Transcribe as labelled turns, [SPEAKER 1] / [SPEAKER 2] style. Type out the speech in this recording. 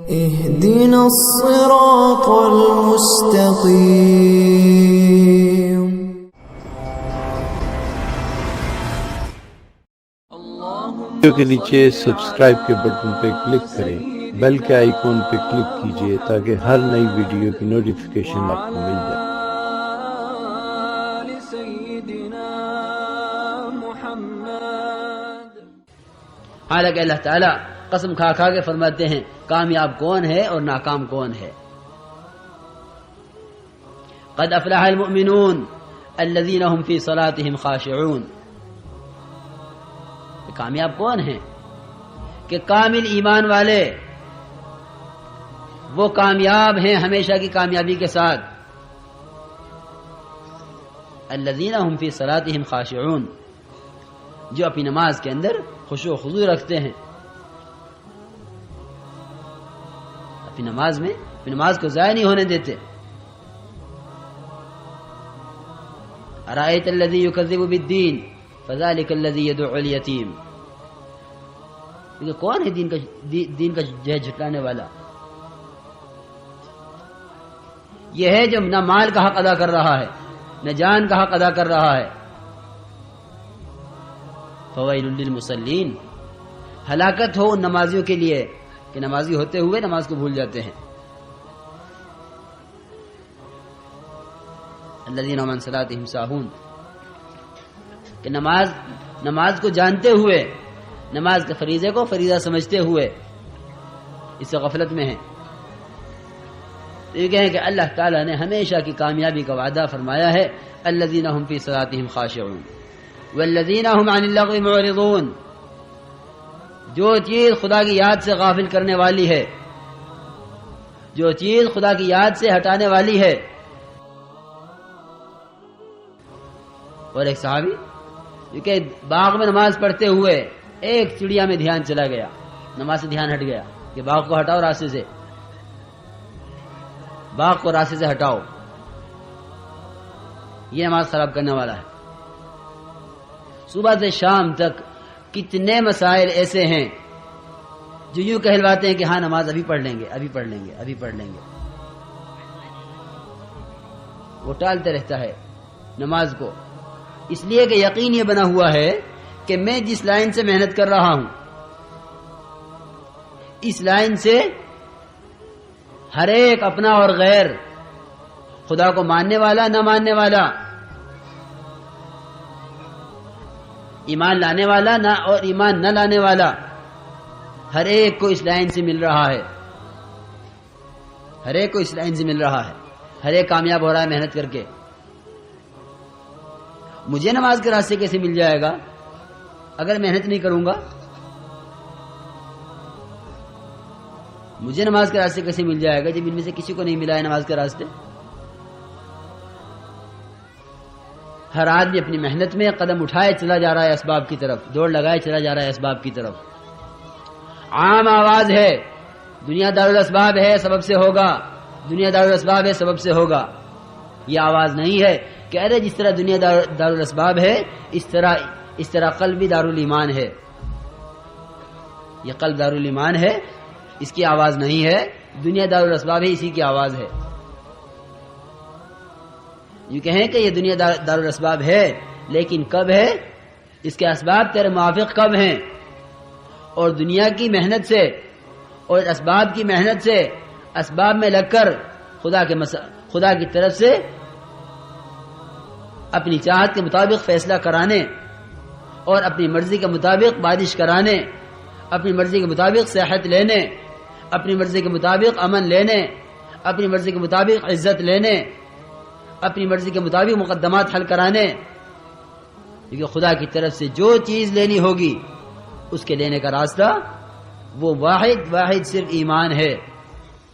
[SPEAKER 1] اهدنا الصراط المستقيم
[SPEAKER 2] ویڈیو کے نیچے سبسکرائب کے بٹن پہ کلک کریں، بیل کے آئیکن پہ کلک کیجئے تاکہ ہر نئی ویڈیو کی نوٹیفیکیشن آپ کو مل جائے۔
[SPEAKER 3] حالانکہ اللہ تعالیٰ قسم کھا کھا کے فرماتے ہیں کامیاب کون ہے اور ناکام کون ہے۔ قد افلح المؤمنون الذين هم في صلاتهم خاشعون۔ کامیاب کون ہیں کہ کامل ایمان والے، وہ کامیاب ہیں ہمیشہ کی کامیابی کے ساتھ۔ الذين هم في صلاتهم خاشعون، جو اپنی نماز کے اندر خشوع و خضوع رکھتے ہیں، اپنی نماز کو ضائع نہیں ہونے دیتے۔ ارأیت الذی یکذب بالدین فذلک الذی یدعو الیتیم۔ کون ہے دین کا جہ جھٹلانے والا؟ یہ ہے جو نہ مال کا حق ادا کر رہا ہے، نہ جان کا حق ادا کر رہا ہے۔ فویل للمصلین، ہلاکت ہو ان نمازیوں کے لیے کہ نمازی ہوتے ہوئے نماز کو بھول جاتے ہیں۔ الذین هم عن صلاتهم ساہون، کہ نماز کو جانتے ہوئے، نماز کے فریضے کو فریضہ سمجھتے ہوئے اس سے غفلت میں ہیں۔ تو یہ کہیں کہ اللہ تعالیٰ نے ہمیشہ کی کامیابی کا وعدہ فرمایا ہے، الذین هم فی صلاتهم خاشعون والذین هم عن اللغو معرضون۔ جو چیز خدا کی یاد سے غافل کرنے والی ہے، جو چیز خدا کی یاد سے ہٹانے والی ہے۔ اور ایک صحابی کہ باغ میں نماز پڑھتے ہوئے ایک چڑیا میں دھیان چلا گیا، نماز سے دھیان ہٹ گیا کہ باغ کو ہٹاؤ راستے سے، باغ کو راستے سے ہٹاؤ، یہ نماز خراب کرنے والا ہے۔ صبح سے شام تک کتنے مسائل ایسے ہیں جو یوں کہلواتے ہیں کہ ہاں نماز ابھی پڑھ لیں گے، ابھی پڑھ لیں گے، ابھی پڑھ لیں گے۔ وہ ٹالتے رہتا ہے نماز کو، اس لیے کہ یقین یہ بنا ہوا ہے کہ میں جس لائن سے محنت کر رہا ہوں، اس لائن سے ہر ایک اپنا اور غیر، خدا کو ماننے والا نہ ماننے والا، ایمان لانے والا نہ اور ایمان نہ لانے والا، ہر ایک کو اس لائن سے مل رہا ہے، ہر ایک کو اس لائن سے مل رہا ہے، ہر ایک کامیاب ہو رہا ہے محنت کر کے۔ مجھے نماز کے راستے کیسے مل جائے گا اگر محنت نہیں کروں گا؟ مجھے نماز کے راستے کیسے مل جائے گا جب ان میں سے کسی کو نہیں ملا ہے نماز کے راستے؟ ہر آدمی اپنی محنت میں قدم اٹھائے چلا جا رہا ہے اسباب کی طرف، دوڑ لگائے چلا جا رہا ہے اسباب کی طرف۔ عام آواز ہے دنیا دارالاسباب ہے سبب سے ہوگا، دنیا دارالاسباب ہے سبب سے ہوگا۔ یہ آواز نہیں ہے کہ ارے جس طرح دنیا دارالاسباب ہے اس طرح قلب بھی دارالایمان ہے۔ یہ قلب دارالایمان ہے، اس کی آواز نہیں ہے، دنیا دارالاسباب ہے، اسی کی آواز ہے۔ یہ کہیں کہ یہ دنیا دارالاسباب ہے، لیکن کب ہے؟ اس کے اسباب تیرے موافق کب ہیں؟ اور دنیا کی محنت سے اور اسباب کی محنت سے اسباب میں لگ کر خدا کی طرف سے اپنی چاہت کے مطابق فیصلہ کرانے اور اپنی مرضی کے مطابق بارش کرانے، اپنی مرضی کے مطابق صحت لینے، اپنی مرضی کے مطابق امن لینے، اپنی مرضی کے مطابق عزت لینے، اپنی مرضی کے مطابق مقدمات حل کرانے۔ کیونکہ خدا کی طرف سے جو چیز لینی ہوگی اس کے لینے کا راستہ وہ واحد صرف ایمان ہے۔